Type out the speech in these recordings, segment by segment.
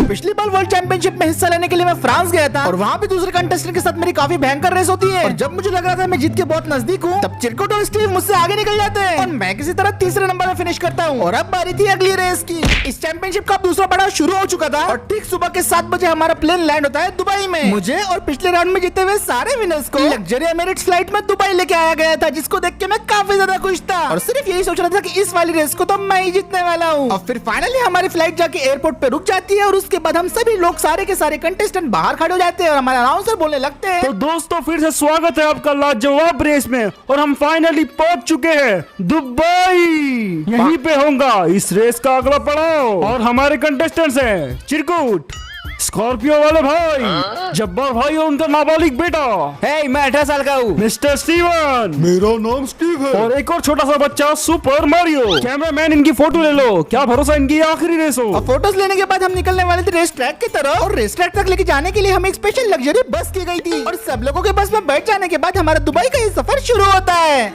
पिछली बार world championship में हिस्सा लेने के लिए मैं फ्रांस गया था और वहाँ पे दूसरे कंटेस्टेंट के साथ मेरी काफी भयंकर रेस होती है। और जब मुझे लग रहा था मैं जीत के बहुत नजदीक हूँ, तब चिरकुट और स्टीव मुझसे आगे निकल जाते हैं और मैं किसी तरह तीसरे नंबर में फिनिश करता हूँ। और अब बारी थी अगली रेस की। इस चैंपियनशिप का दूसरा पड़ाव शुरू हो चुका था और ठीक सुबह के 7 बजे हमारा प्लेन लैंड होता है दुबई में। मुझे और पिछले राउंड में जीते हुए सारे विनर्स को लग्जरी एमिरेट्स फ्लाइट में दुबई लेके आया गया था, जिसको देख के मैं काफी ज्यादा खुश था और सिर्फ यही सोच रहा था कि इस वाली रेस को तो मैं ही जीतने वाला हूँ। और फिर फाइनली हमारी फ्लाइट जाके एयरपोर्ट पे रुक जाती है और उसके बाद हम सभी लोग सारे के सारे कंटेस्टेंट बाहर खड़े हो जाते हैं और हमारे अनाउंसर बोलने लगते हैं, तो दोस्तों फिर से स्वागत है आपका लाजवाब रेस में और हम फाइनली पहुंच चुके हैं दुबई। यहीं पे होगा इस रेस का अगला पड़ाव और हमारे कंटेस्टेंट्स हैं चिरकुट, स्कॉर्पियो वाले भाई, जब्बार भाई और उनका नाबालिग बेटा। हे, मैं 18 साल का हूँ। मिस्टर स्टीवन, मेरा नाम स्टीव है। और एक और छोटा सा बच्चा सुपर मारियो। कैमरामैन इनकी फोटो ले लो, क्या भरोसा इनकी आखिरी रेस हो। और फोटोज लेने के बाद हम निकलने वाले थे रेस ट्रैक की तरफ और रेस ट्रैक तक लेके जाने के लिए हमें एक स्पेशल लग्जरी बस की गई थी और सब लोगों के बस में बैठ जाने के बाद हमारा दुबई का ये सफर शुरू होता है।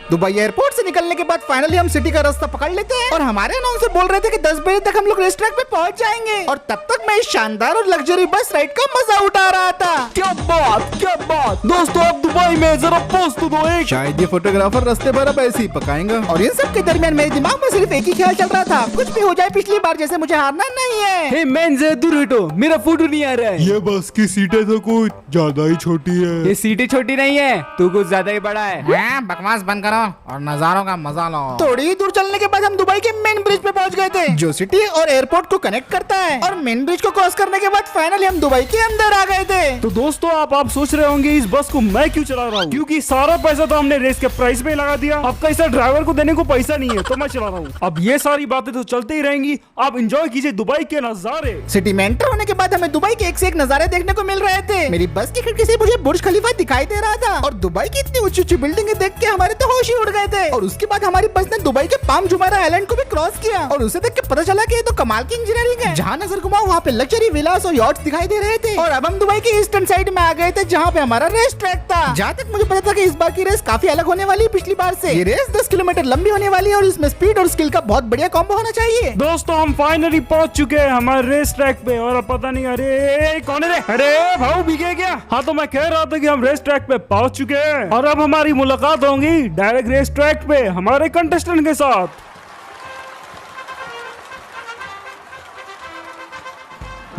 दुबई एयरपोर्ट से निकलने के बाद फाइनली हम सिटी का रास्ता पकड़ लेते हैं और हमारे अनाउंसर बोल रहे थे कि 10 बजे तक हम लोग रेस ट्रैक पे पहुंच जाएंगे और तब तक मैं इस शानदार और लग्जरी बस राइड का मजा उठा रहा था। क्या बात दोस्तों, अब दुबई में जरा पोस्ट तो दो एक। शायद ये फोटोग्राफर रास्ते भर अब ऐसे ही पकाएंगा। और इन सब के दरमियान मेरे दिमाग में सिर्फ एक ही ख्याल चल रहा था, कुछ भी हो जाए पिछली बार जैसे मुझे हारना नहीं है। हे मैन, जरा दूर हटो, मेरा फोटो नहीं आ रहा है। ये बस की सीटें तो कुछ ज्यादा ही छोटी है। ये सीटें छोटी नहीं है, तू कुछ ज्यादा ही बड़ा है। बकवास बंद करो और नजारों का मजा लो। थोड़ी ही दूर चलने के बाद हम दुबई के मेन ब्रिज पे पहुंच गए थे, जो सिटी और एयरपोर्ट को कनेक्ट करता है। और मेन ब्रिज को क्रॉस करने के बाद फाइनली हम दुबई के अंदर आ गए थे। तो दोस्तों आप सोच रहे होंगे इस बस को मैं क्यों चला रहा हूँ, क्योंकि सारा पैसा तो हमने रेस के प्राइस में लगा दिया। अब कैसा ड्राइवर को देने को पैसा नहीं है तो मैं चला रहा हूँ। अब ये सारी बातें तो चलती ही रहेंगी, आप एंजॉय कीजिए दुबई के नजारे। सिटी में एंटर होने के बाद हमें दुबई के एक से एक नजारे देखने को मिल रहे थे। मेरी बस की खिड़की से मुझे बुर्ज खलीफा दिखाई दे रहा था और दुबई की इतनी ऊंची ऊंची बिल्डिंगें देख के हमारे तो होश ही उड़ गए थे। और उसके बाद हमारी बस ने दुबई के पाम जुमेरा आइलैंड को भी क्रॉस किया और उसे देख के पता चला कि ये तो कमाल की इंजीनियरिंग है। जहाँ नजर घुमाओ वहाँ पे लग्जरी विलास और यॉट्स दिखाई दे रहे थे। और अब हम दुबई की ईस्टर्न साइड में आ गए थे जहाँ पे हमारा रेस ट्रैक था। जहाँ तक मुझे पता था कि इस बार की रेस काफी अलग होने वाली है पिछली बार से। ये रेस 10 किलोमीटर लंबी होने वाली है और इसमें स्पीड और स्किल का बहुत बढ़िया कॉम्बो होना चाहिए। दोस्तों हम फाइनली पहुंच चुके हैं हमारे रेस ट्रैक पे और अब पता नहीं, अरे कौन है? अरे भाऊ भीगे क्या? हाँ तो मैं कह रहा था कि हम रेस ट्रैक पे पहुंच चुके हैं और अब हमारी मुलाकात होगी डायरेक्ट रेस ट्रैक पे हमारे कंटेस्टेंट के साथ।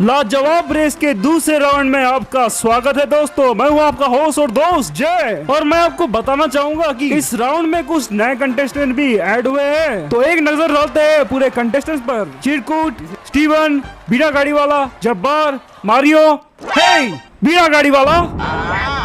लाजवाब रेस के दूसरे राउंड में आपका स्वागत है दोस्तों। मैं हूं आपका होस्ट और दोस्त जय और मैं आपको बताना चाहूंगा कि इस राउंड में कुछ नए कंटेस्टेंट भी ऐड हुए हैं, तो एक नजर डालते हैं पूरे कंटेस्टेंट्स पर। चिरकुट, स्टीवन, बिना गाड़ी वाला, जब्बार, मारियो, हे बिना गाड़ी वाला।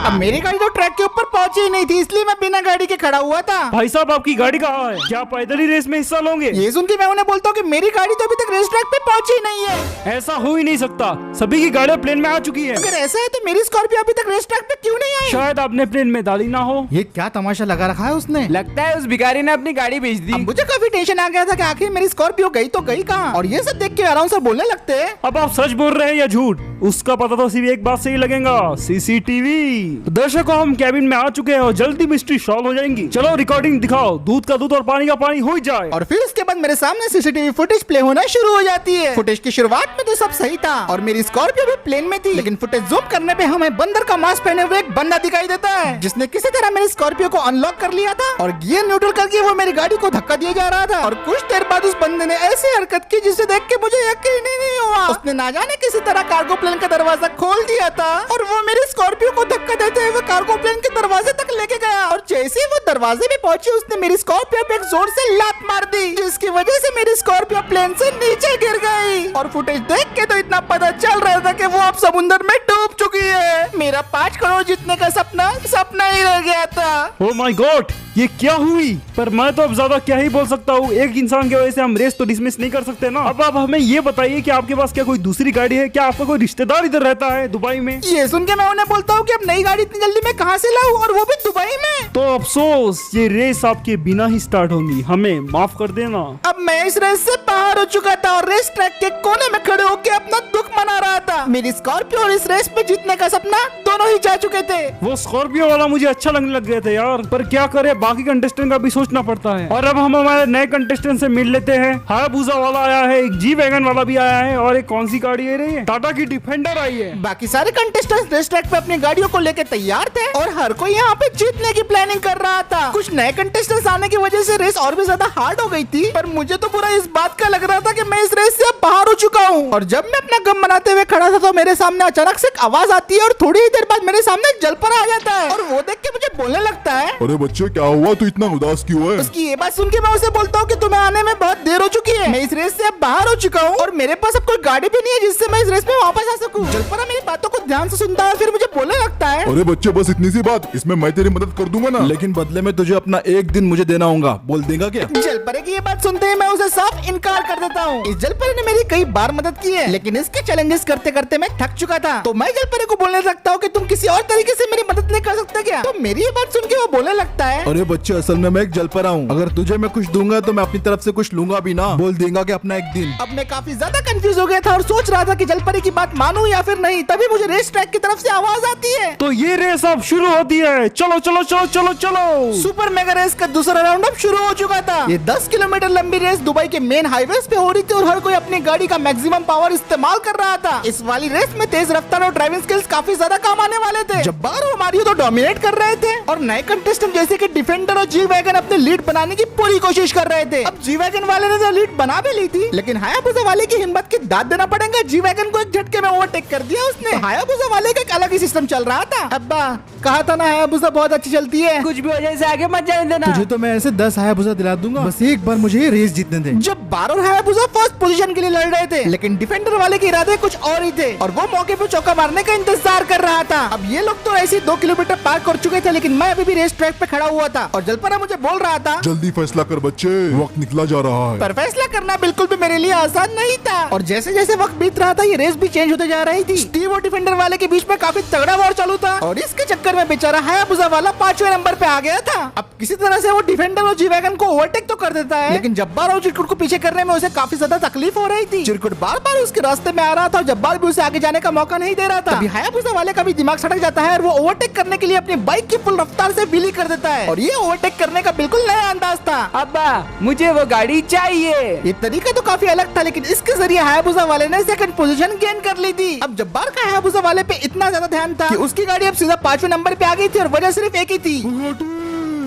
अब मेरी गाड़ी तो ट्रैक के ऊपर पहुंची ही नहीं थी, इसलिए मैं बिना गाड़ी के खड़ा हुआ था। भाई साहब आपकी गाड़ी कहाँ है? क्या पैदल ही रेस में हिस्सा लोगे? ये सुन के मैं उन्हें बोलता हूँ कि मेरी गाड़ी तो अभी तक रेस ट्रैक पे पहुंची ही नहीं है। ऐसा हो ही नहीं सकता, सभी की गाड़ियाँ प्लेन में आ चुकी है। अगर ऐसा है तो मेरी स्कॉर्पियो अभी तक रेस ट्रैक पे क्यों नहीं आई? शायद आपने प्लेन में डाली ना हो। ये क्या तमाशा लगा रखा है उसने? लगता है उस भिखारी ने अपनी गाड़ी बेच दी। अब मुझे काफी टेंशन आ गया था कि आखिर मेरी स्कॉर्पियो गई तो गई कहाँ। और ये सब देख के आराम से बोलने लगते हैं। अब आप सच बोल रहे हैं या झूठ, उसका पता तो सिर्फ एक बात से ही लगेगा, सीसीटीवी। दर्शकों हम कैबिन में आ चुके हैं और जल्दी मिस्ट्री सॉल्व हो जाएंगी। चलो रिकॉर्डिंग दिखाओ, दूध का दूध और पानी का पानी हो ही जाए। और फिर उसके बाद मेरे सामने सीसीटीवी फुटेज प्ले होना शुरू हो जाती है। फुटेज की शुरुआत में तो सब सही था और मेरी स्कॉर्पियो भी प्लेन में थी, लेकिन फुटेज जूम करने पे हमें बंदर का मास्क पहने हुए एक बंदा दिखाई देता है, जिसने किसी तरह मेरी स्कॉर्पियो को अनलॉक कर लिया था और गियर न्यूट्रल करके वो मेरी गाड़ी को धक्का दिया जा रहा था। और कुछ देर बाद उस बंदे ने ऐसी हरकत की जिसे देख के मुझे यकीन ही नहीं हुआ। उसने ना जाने किसी तरह कार्गो प्लेन का दरवाजा खोल दिया था और वो मेरी स्कॉर्पियो को धक्का देते हुए कार्गो प्लेन के दरवाजे तक लेके गया। और जैसे ही वो दरवाजे पे पहुंची उसने मेरी स्कॉर्पियो पे एक जोर से लात मार दी, जिसकी वजह से मेरी स्कॉर्पियो प्लेन से नीचे गिर गई। और फुटेज देख के तो इतना पता चल रहा था कि वो अब समुद्र में डूब चुकी है। मेरा 5 करोड़ जीतने का सपना सपना ही रह गया था। ओह माय गॉड, ये क्या हुई? पर मैं तो अब ज्यादा क्या ही बोल सकता हूँ, एक इंसान की वजह से हम रेस तो डिसमिस नहीं कर सकते ना। अब आप हमें ये बताइए कि आपके पास क्या कोई दूसरी गाड़ी है? क्या आपका कोई रिश्तेदार इधर रहता है दुबई में? ये सुन के मैं उन्हें बोलता हूँ कि अब नई गाड़ी इतनी जल्दी मैं कहाँ से लाऊं और वो भी दुबई में। तो अफसोस, ये रेस आपके बिना ही स्टार्ट होगी, हमें माफ कर देना। अब मैं इस रेस से बाहर हो चुका था और रेस ट्रैक के कोने में खड़े होकर अपना दुख मना रहा था। था। मेरी स्कॉर्पियो और इस रेस में जीतने का सपना दोनों ही जा चुके थे। वो स्कॉर्पियो वाला मुझे अच्छा लगने लग गया था यार, पर क्या करे, बाकी कंटेस्टेंट का भी सोचना पड़ता है। और अब हम हमारे नए कंटेस्टेंट से मिल लेते हैं। हायाबुसा वाला आया है, एक जी वैगन वाला भी आया है, और एक कौन सी गाड़ी है रही है, टाटा की डिफेंडर आई है। बाकी सारे कंटेस्टेंट्स रेस ट्रैक पे अपनी गाड़ियों को लेकर तैयार थे और हर कोई यहाँ पे जीतने की प्लानिंग कर रहा था। कुछ नए कंटेस्टेंट्स आने की वजह से रेस और भी ज्यादा हार्ड हो गई थी, पर मुझे तो पूरा इस बात का लग रहा था कि मैं इस रेस से अब बाहर हो चुका हूँ। और जब मैं अपना गम बनाते हुए खड़ा था तो मेरे सामने अचानक से एक आवाज आती है और थोड़ी ही देर बाद मेरे सामने एक जलपरा आ जाता है और वो देख के मुझे बोलने लगता है, अरे बच्चे क्या हुआ, तू इतना उदास क्यों है? उसकी ये बात सुन के मैं उसे बोलता हूँ कि तुम्हें आने में बहुत देर हो चुकी है, मैं इस रेस से अब बाहर हो चुका हूँ और मेरे पास अब कोई गाड़ी भी नहीं है जिससे मैं इस रेस में वापस आ सकूँ। जलपरा मेरी बातों को ध्यान से सुनता है, फिर मुझे बोलने लगता है, अरे बच्चे बस इतनी सी बात, इसमें मैं तेरी मदद कर दूंगा ना, लेकिन बदले में तुझे अपना एक दिन मुझे देना होगा, बोल देगा क्या? जलपरे की ये बात सुनते ही मैं उसे साफ इनकार कर देता हूँ। इस जलपरे ने मेरी कई बार मदद की है, लेकिन इसके चैलेंजेस करते करते मैं थक चुका था। तो मैं जलपरे को बोलने लगता हूँ कि तुम किसी और तरीके से मेरी मदद नहीं कर सकते क्या? तो मेरी ये बात सुन के वो बोलने लगता है, अरे बच्चे असल में मैं एक जलपरा हूँ, अगर तुझे मैं कुछ दूंगा तो मैं अपनी तरफ से कुछ लूंगा भी ना, बोल देगा कि अपना एक दिन। अब मैं काफी ज्यादा कंफ्यूज हो गया था और सोच रहा था कि जलपरी की बात मानूं या फिर नहीं। तभी मुझे रेस ट्रैक की तरफ से आवाज आती है, तो ये रेस अब शुरू होती है, चलो चलो चलो चलो चलो। सुपर मेगा रेस का दूसरा राउंड अब शुरू हो चुका था। ये 10 किलोमीटर लंबी रेस दुबई के मेन हाईवे पे हो रही थी और हर कोई अपनी गाड़ी का मैक्सिमम पावर इस्तेमाल कर रहा था। इस वाली रेस में तेज रफ्तार और ड्राइविंग स्किल्स काफी ज्यादा काम आने वाले थे। जब्बार और मारियो तो डोमिनेट कर रहे थे और नए कंटेस्टेंट जैसे कि डिफेंडर और जी वैगन अपने लीड बनाने की पूरी कोशिश कर रहे थे। अब जी वैगन वाले ने तो लीड बना भी ली थी, लेकिन हायाबुसा वाले की हिम्मत की दाद देना पड़ेगा। जी वैगन को एक झटके में ओवरटेक कर दिया उसने। तो हायाबुसा वाले का एक अलग ही सिस्टम चल रहा था। अब्बा कहा था ना हायाबुसा बहुत अच्छी चलती है। कुछ भी वजह से आगे मत जाने देना। तुझे तो मैं ऐसे 10 हायाबुसा दिला दूंगा, बस एक बार मुझे ये रेस जीतने दे। जब बारो हायाबुसा फर्स्ट पोजीशन के लिए लड़ रहे थे, लेकिन डिफेंडर वाले के इरादे कुछ और ही थे और वो मौके पे चौका मारने का इंतजार कर रहा था। अब ये लोग तो ऐसे 2 किलोमीटर पार कर चुके थे, लेकिन मैं अभी भी रेस ट्रैक पे खड़ा हुआ था और जलपरा मुझे बोल रहा था, जल्दी फैसला कर बच्चे, वक्त निकला जा रहा है। पर फैसला करना बिल्कुल भी मेरे लिए आसान नहीं था और जैसे जैसे वक्त बीत रहा था ये रेस भी चेंज होते जा रही थी। स्टीव और डिफेंडर वाले के बीच में काफी तगड़ा वॉर चालू था और इसके चक्कर में बेचारा हायाबुसा वाला 5वें नंबर पे आ गया था। अब किसी तरह से वो डिफेंडर और जी वैगन को ओवरटेक तो कर देता है, लेकिन जब्बार और चिरकुट को पीछे करने में उसे काफी ज्यादा तकलीफ हो रही थी। चिरकुट बार बार उसके रास्ते में आ रहा था और जब्बार भी उसे आगे जाने का मौका नहीं दे रहा था। अभी हायाबुसा वाले का भी दिमाग सड़क जाता है और वो ओवरटेक करने के लिए अपनी बाइक की फुल रफ्तार से व्हीली कर देता है और ये ओवरटेक करने का बिल्कुल नया अंदाज था। अब्बा मुझे वो गाड़ी चाहिए। ये तरीका तो काफी अलग था, लेकिन इसके जरिए हायाबुसा वाले ने सेकंड पोजीशन गेन कर ली थी। अब जब्बार का हायाबुसा वाले पे इतना ज्यादा ध्यान था कि उसकी गाड़ी अब सीधा 5वें नंबर पे आ गई थी और वजह सिर्फ एक ही थी,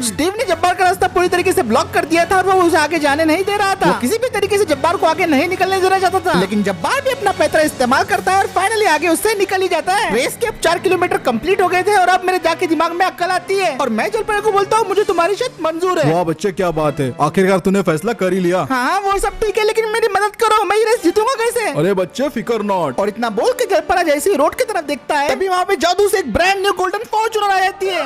स्टीव ने जब्बार का रास्ता पूरी तरीके से ब्लॉक कर दिया था और वो उसे आगे जाने नहीं दे रहा था। वो किसी भी तरीके से जब्बार को आगे नहीं निकलने देना चाहता था, लेकिन जब्बार भी अपना पैतरा इस्तेमाल करता है और फाइनली आगे उससे निकल ही जाता है। रेस के अब 4 किलोमीटर कंप्लीट हो गए थे और अब मेरे जाके दिमाग में अक्ल आती है और मैं जलपरे को बोलता हूँ मुझे तुम्हारी शर्त मंजूर है। वाह बच्चे क्या बात है, आखिरकार तूने फैसला कर ही लिया। हाँ वो सब ठीक है, लेकिन मेरी मदद करो, मैं ये रेस जीतूंगा कैसे? अरे बच्चे फिकर नॉट। और इतना बोल के जलपरा जैसे ही रोड की तरफ देखता है तभी वहाँ पे जादू से एक ब्रांड न्यू गोल्डन फॉर्च्यूनर आ जाती है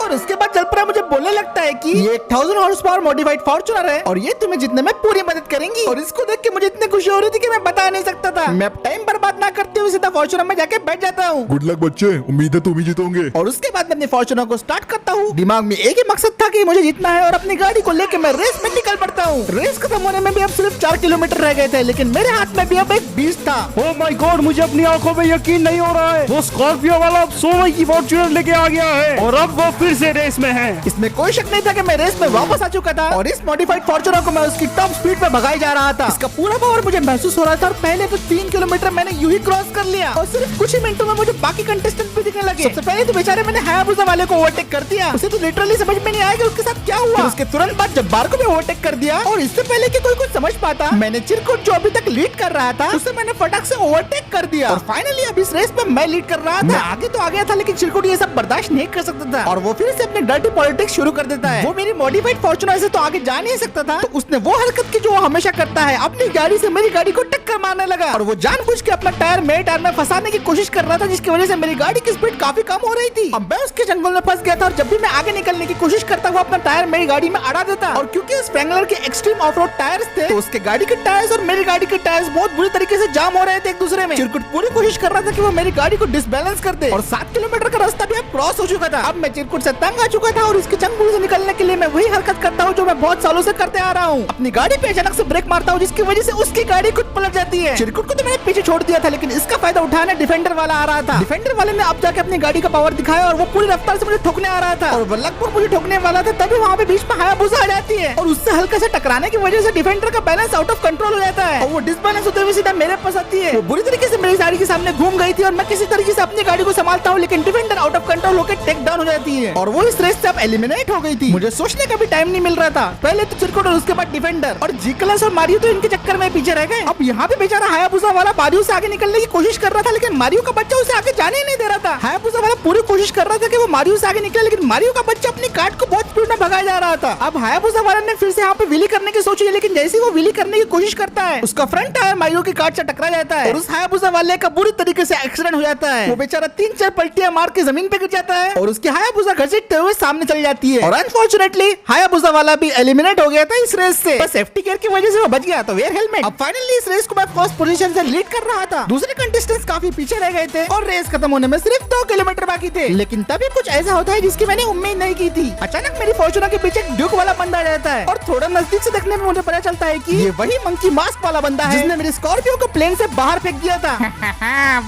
और उसके बाद जलपरा मुझे बोलने लगता है कि ये 1000 हॉर्स पावर मॉडिफाइड फॉर्च्यूनर है और ये तुम्हें जीतने में पूरी मदद करेंगी। और इसको देख के मुझे इतनी खुशी हो रही थी कि मैं बता नहीं सकता था। मैं अब टाइम बर्बाद ना करते हुए सीधा फॉर्च्यूनर में जाके बैठ जाता हूँ। गुड लक बच्चे, उम्मीद है तुम ही जीतोगे। और उसके बाद मैं अपने फॉर्च्यूनर को स्टार्ट करता हूँ। दिमाग में एक ही मकसद था कि मुझे जीतना है और अपनी गाड़ी को लेकर मैं रेस में निकल पड़ता हूँ। रेस खत्म होने में भी अब सिर्फ 4 किलोमीटर रह गए थे, लेकिन मेरे हाथ में भी अब एक बीज था। ओह माय गॉड, मुझे अपनी आंखों पे यकीन नहीं हो रहा है। वो स्कॉर्पियो वाला अब 100 की फॉर्च्यूनर लेके आ गया है और अब वो फिर से रेस में है। इसमें कोई शक नहीं था कि मैं रेस में वापस आ चुका था और इस मॉडिफाइड फॉर्च्यूनर को मैं उसकी टॉप स्पीड पे भगाई जा रहा था। इसका पूरा पावर मुझे महसूस हो रहा था और पहले तो 3 किलोमीटर मैंने यूं ही क्रॉस कर लिया और सिर्फ कुछ ही मिनटों में मुझे बाकी कंटेस्टेंट भी दिखने लगे। सबसे पहले तो बेचारे मैंने हायाबुसा वाले को ओवरटेक कर दिया। उसे तो लिटरली समझ में नहीं आया कि उसके साथ क्या हुआ। फिर उसके तुरंत बाद जब्बार को भी ओवरटेक कर दिया और इससे पहले कि कोई कुछ समझ पाता मैंने चिरकुट जो अभी तक लीड कर रहा था उसे मैंने फटाक से ओवरटेक कर दिया और फाइनली अब इस रेस में मैं लीड कर रहा था। आगे तो आ गया था, लेकिन चिरकुट ये सब बर्दाश्त नहीं कर सकता था और वो फिर से अपने डर्टी पॉलिटिक्स शुरू कर देता है। वो मेरी मॉडिफाइड फॉर्च्यूनर से तो आगे जा नहीं सकता था, तो उसने वो हरकत की जो वो हमेशा करता है, अपनी गाड़ी से मेरी गाड़ी को टक्कर मारने लगा और वो जानबूझ के अपना टायर मेरे टायर में फंसाने की कोशिश कर रहा था, जिसकी वजह से मेरी गाड़ी की स्पीड काफी कम हो रही थी। अब मैं उसके जंगल में फंस गया था और जब भी मैं आगे निकलने की कोशिश करता हुआ अपना टायर मेरी गाड़ी में अड़ा देता और क्योंकि स्प्रैंगलर के एक्सट्रीम ऑफ रोड टायर्स थे तो उसके गाड़ी के टायर्स और मेरी गाड़ी के टायर्स बहुत बुरी तरीके से जाम हो रहे थे एक दूसरे में। चिरकुट पूरी कोशिश कर रहा था कि वो मेरी गाड़ी को डिसबैलेंस कर दे और 7 किलोमीटर का रास्ता भी अब क्रॉस हो चुका था। अब मैं चिरकुट से तंग आ चुका था और इसके चंगुल से निकलने के लिए मैं वही हरकत करता हूँ जो मैं बहुत सालों से करते आ रहा हूँ। अपनी गाड़ी पे अचानक से ब्रेक मारता हूँ जिसकी वजह से उसकी गाड़ी खुद पलट जाती है। चिरकुट को तो मैंने पीछे छोड़ दिया था लेकिन इसका फायदा उठाने डिफेंडर वाला आ रहा था। डिफेंडर वाले ने अब जाके अपनी गाड़ी का पावर दिखाया और वो पूरी रफ्तार से मुझे ठोकने आ रहा था और वो लगभग मुझे ठोकने वाला था तभी वहाँ पे बीच में हायाबुसा आ जाती है और उससे हल्का से टकराने की वजह से डिफेंडर का बैलेंस आउट ऑफ कंट्रोल हो जाता है और वो डिसबैलेंस होते हुए सीधा मेरे पास आती है। वो बुरी तरीके से मेरी गाड़ी के सामने घूम गई थी और मैं किसी तरीके से अपनी गाड़ी को संभालता हूँ लेकिन डिफेंडर आउट ऑफ कंट्रोल होकर टेक डाउन हो जाती है और वो इस रेस से अब एलिमिनेट हो गई थी। मुझे सोचने का भी टाइम नहीं मिल रहा था। पहले तो चिरकुट और उसके बाद डिफेंडर और जी-क्लास और मारियो तो इनके चक्कर में पीछे रह गए। अब यहाँ पे बेचारा हायाबुसा वाला मारियो से आगे निकलने की कोशिश कर रहा था लेकिन मारियो का बच्चा उसे आगे जाने ही नहीं दे रहा था। हायाबुसा वाला पूरी कोशिश कर रहा था कि वो मारियो से आगे निकले लेकिन मारियो का बच्चा अपनी कार को बहुत स्पीड में भगाया जा रहा था। अब हायाबुसा वाला ने फिर से यहाँ पे विली करने की सोची लेकिन जैसे ही वो विली करने की कोशिश करता है उसका फ्रंट टायर मारियो की कार से टकरा जाता है और उस हायाबुसा वाले का बुरी तरीके से एक्सीडेंट हो जाता है। वो बेचारा 3-4 पलटियां मार के जमीन पे गिर जाता है और उसकी हायाबुसा घसीटते हुए सामने चली जाती है और अनफॉर्चुनेटली हायाबुसा वाला भी एलिमिनेट हो गया था इस रेस से। बस सेफ्टी केयर की वजह से वो बच गया तो वेयर हेलमेट। अब फाइनली इस रेस को मैं फर्स्ट पोजीशन से लीड कर रहा था। दूसरे कंटेस्टेंट्स काफी पीछे रह गए थे और रेस खत्म होने में सिर्फ 2 किलोमीटर बाकी थे लेकिन तभी कुछ ऐसा होता है जिसकी मैंने उम्मीद नहीं की थी। अचानक मेरी फॉर्च्यूनर के पीछे ड्यूक वाला बंदा आ जाता है और थोड़ा नजदीक से देखने में मुझे पता चलता है कि ये वही मंकी मास्क वाला बंदा है जिसने मेरी स्कॉर्पियो को प्लेन से बाहर फेंक दिया था।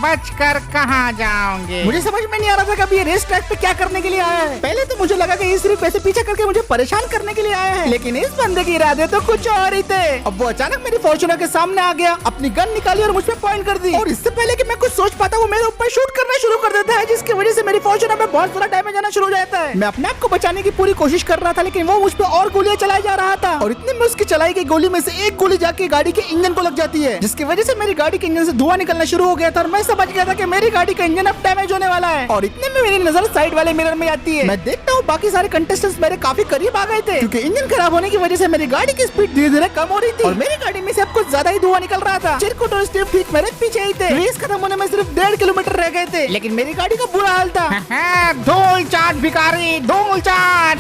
बच कर कहाँ जाओगे? मुझे समझ में नहीं आ रहा था कि अभी ये रेस ट्रैक पे क्या करने के लिए आया है। पहले तो मुझे लगा कि ये सिर्फ ऐसे पीछे करके मुझे परेशान करने के लिए आया है लेकिन इस बंदे के इरादे तो कुछ और ही थे। अब वो अचानक मेरी फॉर्च्यूनर के सामने आ गया, अपनी गन निकाली और मुझ पे पॉइंट कर दी और इससे पहले कि मैं कुछ सोच पाता वो मेरे ऊपर शूट करना शुरू कर देता है जिसकी वजह से मेरी फॉर्च्यूनर में बहुत सारा डैमेज आना शुरू हो जाता है। मैं अपने आप को बचाने की पूरी कोशिश कर रहा था लेकिन वो मुझ पे और गोलियां चलाई जा रहा था और इतने में उसकी चलाई गई गोली में से एक गोली जाके गाड़ी के इंजन को लग जाती है जिसकी वजह से मेरी गाड़ी के इंजन से धुआं निकलना शुरू हो गया था और मैं समझ गया था कि मेरी गाड़ी का इंजन अब डैमेज होने वाला है और इतने में मेरी नजर साइड वाले मिरर में आती है। मैं देखता हूँ बाकी सारे कंटेस्टेंट्स मेरे काफी करीब आ गए थे क्योंकि इंजन खराब होने की वजह से मेरी गाड़ी की स्पीड धीरे धीरे कम हो रही थी और मेरी गाड़ी में से अब कुछ ज्यादा ही धुआं निकल रहा था। चिरकुट और स्टीव ठीक मेरे पीछे ही थे। रेस खत्म होने में सिर्फ 1.5 किलोमीटर रह गए थे लेकिन मेरी गाड़ी का बुरा हाल था। धूल चाट भिखारी, धूल चाट।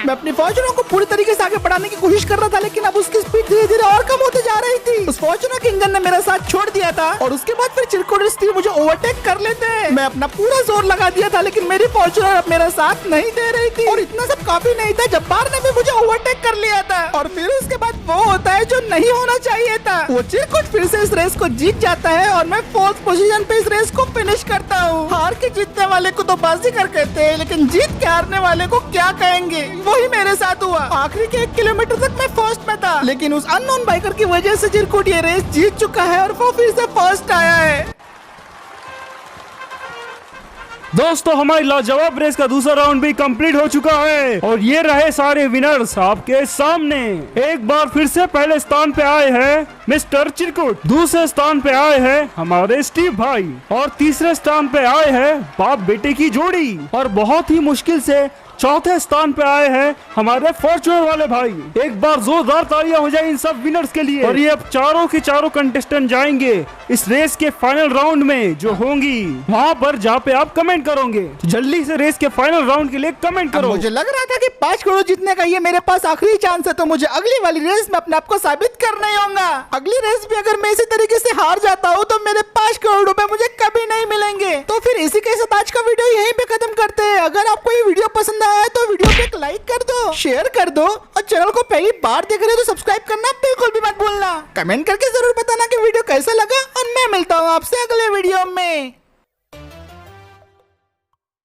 मैं अपनी फॉर्च्यूनर को पूरी तरीके से आगे बढ़ाने की कोशिश कर रहा था लेकिन अब उसकी स्पीड धीरे धीरे और कम होती जा रही थी। उस फॉर्च्यूनर के इंजन ने मेरा साथ छोड़ दिया था और उसके बाद फिर चिरकुट और स्टीव मुझे ओवरटेक कर लेते। मैं अपना पूरा जोर लगा दिया था लेकिन मेरी फॉर्च्यूनर अब मेरा साथ नहीं दे रही थी और इतना सब काफी नहीं था, जब्बार ने भी मुझे ओवरटेक कर लिया था और फिर उसके बाद वो होता है जो नहीं होना चाहिए था। वो चिरकुट फिर से इस रेस को जीत जाता है और मैं 4th पोजीशन पे इस रेस को फिनिश करता हूँ। हार के जीतने वाले को तो बाजीगर कहते हैं लेकिन जीत के हारने वाले को क्या कहेंगे, वही मेरे साथ हुआ। आखिरी के 1 किलोमीटर तक मैं फर्स्ट में था लेकिन उस अननोन बाइकर की वजह से चिरकुट ये रेस जीत चुका है और वो फिर से फर्स्ट आया है। दोस्तों हमारी लाजवाब रेस का दूसरा राउंड भी कंप्लीट हो चुका है और ये रहे सारे विनर्स आपके सामने। एक बार फिर से पहले स्थान पे आए हैं मिस्टर चिरकुट, दूसरे स्थान पे आए हैं हमारे स्टीव भाई और तीसरे स्थान पे आए हैं बाप बेटे की जोड़ी और बहुत ही मुश्किल से चौथे स्थान पे आए हैं हमारे फॉर्च्यूनर वाले भाई। एक बार जोरदार तालियां हो जाए इन सब विनर्स के लिए। और ये अब चारों के चारों कंटेस्टेंट जाएंगे इस रेस के फाइनल राउंड में जो होंगी वहाँ पर जहाँ पे आप कमेंट करोगे। तो जल्दी से रेस के फाइनल राउंड के लिए कमेंट करो। मुझे लग रहा था कि 5 करोड़ जीतने का ये मेरे पास आखिरी चांस है तो मुझे अगली वाली रेस में अपने आप को साबित करना ही होगा। अगली रेस भी अगर मैं इसी तरीके से हार जाता हूँ तो मेरे 5 करोड़ रुपए मुझे कभी नहीं मिलेंगे। तो फिर इसी के साथ आज का वीडियो यहीं पे खत्म करते हैं। अगर आपको ये वीडियो पसंद आया है तो वीडियो पे एक लाइक कर दो, शेयर कर दो और चैनल को पहली बार देख रहे हो तो सब्सक्राइब करना बिल्कुल भी मत भूलना। कमेंट करके जरूर बताना कि वीडियो कैसा लगा और मैं मिलता हूँ आपसे अगले वीडियो में।